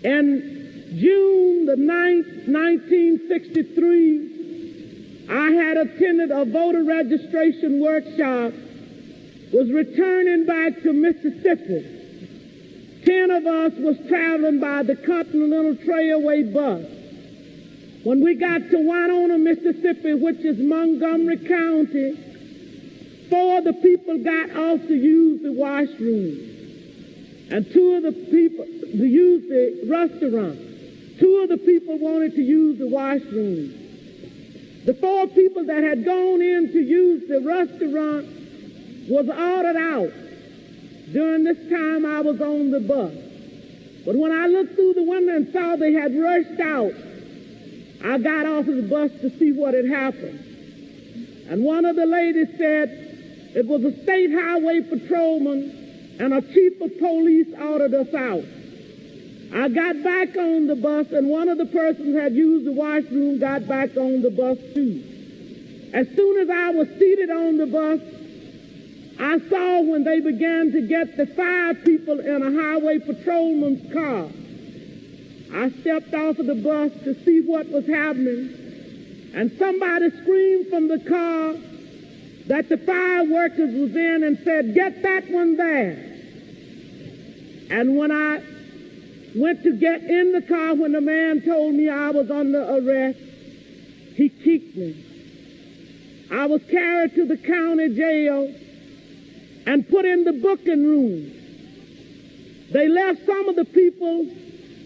In June the 9th, 1963, I had attended a voter registration workshop, was returning back to Mississippi. 10 of us was traveling by the Continental Trailway bus. When we got to Winona, Mississippi, which is Montgomery County, 4 of the people got off to use the washroom. And 2 of the people to use the restaurant. 2 of the people wanted to use the washroom. The 4 people that had gone in to use the restaurant was ordered out. During this time, I was on the bus. But when I looked through the window and saw they had rushed out, I got off of the bus to see what had happened. And one of the ladies said it was a state highway patrolman and a chief of police ordered us out. I got back on the bus, and one of the persons who had used the washroom got back on the bus too. As soon as I was seated on the bus, I saw when they began to get the 5 people in a highway patrolman's car. I stepped off of the bus to see what was happening, and somebody screamed from the car that the fire workers was in and said, "Get that one there." And when I went to get in the car, when the man told me I was under arrest, he kicked me. I was carried to the county jail and put in the booking room. They left some of the people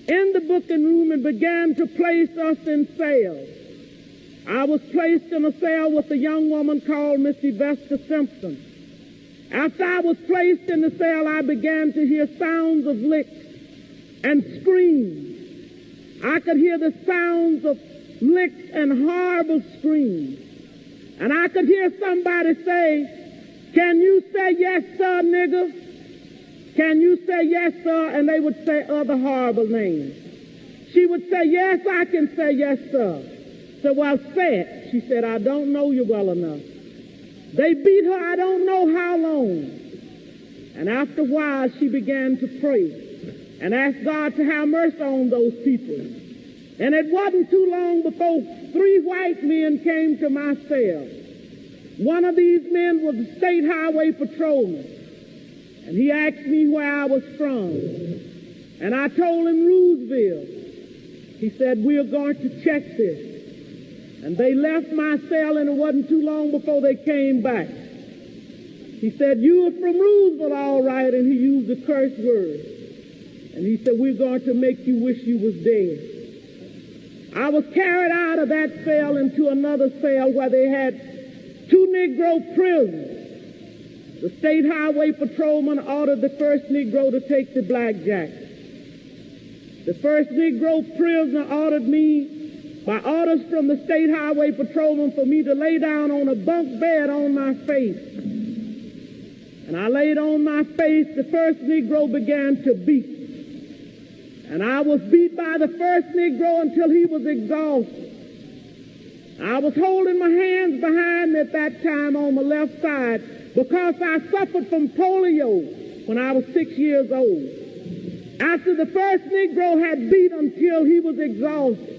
in the booking room and began to place us in cells. I was placed in a cell with a young woman called Miss Yvesta Simpson. After I was placed in the cell, I began to hear sounds of licks and screams. I could hear the sounds of licks and horrible screams. And I could hear somebody say, "Can you say yes, sir, nigger? Can you say yes, sir?" And they would say other horrible names. She would say, "Yes, I can say yes, sir." So, "Well, say it." She said, "I don't know you well enough." They beat her I don't know how long. And after a while, she began to pray and ask God to have mercy on those people. And it wasn't too long before 3 white men came to my cell. One of these men was a state highway patrolman. And he asked me where I was from. And I told him Roosevelt. He said, "We are going to check this." And they left my cell, and it wasn't too long before they came back. He said, "You are from Roosevelt, all right," and he used a curse word. And he said, "We're going to make you wish you was dead." I was carried out of that cell into another cell where they had 2 Negro prisoners. The state highway patrolman ordered the first Negro to take the blackjack. The first Negro prisoner ordered me, by orders from the state highway patrolman, for me to lay down on a bunk bed on my face. And I laid on my face. The first Negro began to beat. And I was beat by the first Negro until he was exhausted. I was holding my hands behind me at that time on my left side because I suffered from polio when I was 6 years old. After the first Negro had beat until he was exhausted,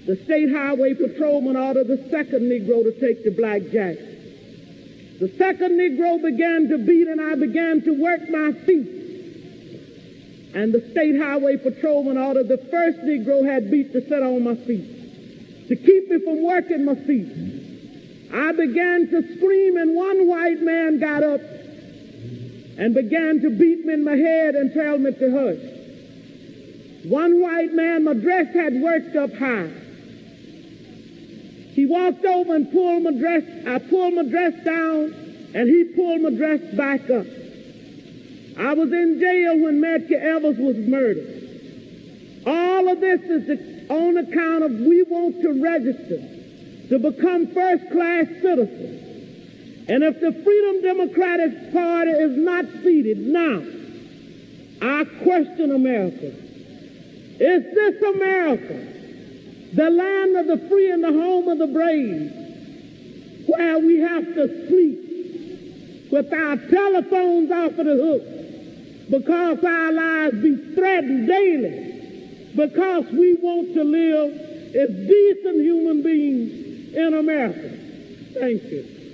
the state highway patrolman ordered the second Negro to take the blackjack. The second Negro began to beat, and I began to work my feet. And the state highway patrolman ordered the first Negro had beat to sit on my feet, to keep me from working my feet. I began to scream, and one white man got up and began to beat me in my head and tell me to hush. One white man, my dress had worked up high. He walked over and pulled my dress. I pulled my dress down, and he pulled my dress back up. I was in jail when Medgar Evers was murdered. All of this is on account of we want to register to become first-class citizens. And if the Freedom Democratic Party is not seated now, I question America. Is this America, the land of the free and the home of the brave, where we have to sleep with our telephones off of the hook, because our lives be threatened daily, because we want to live as decent human beings in America. Thank you.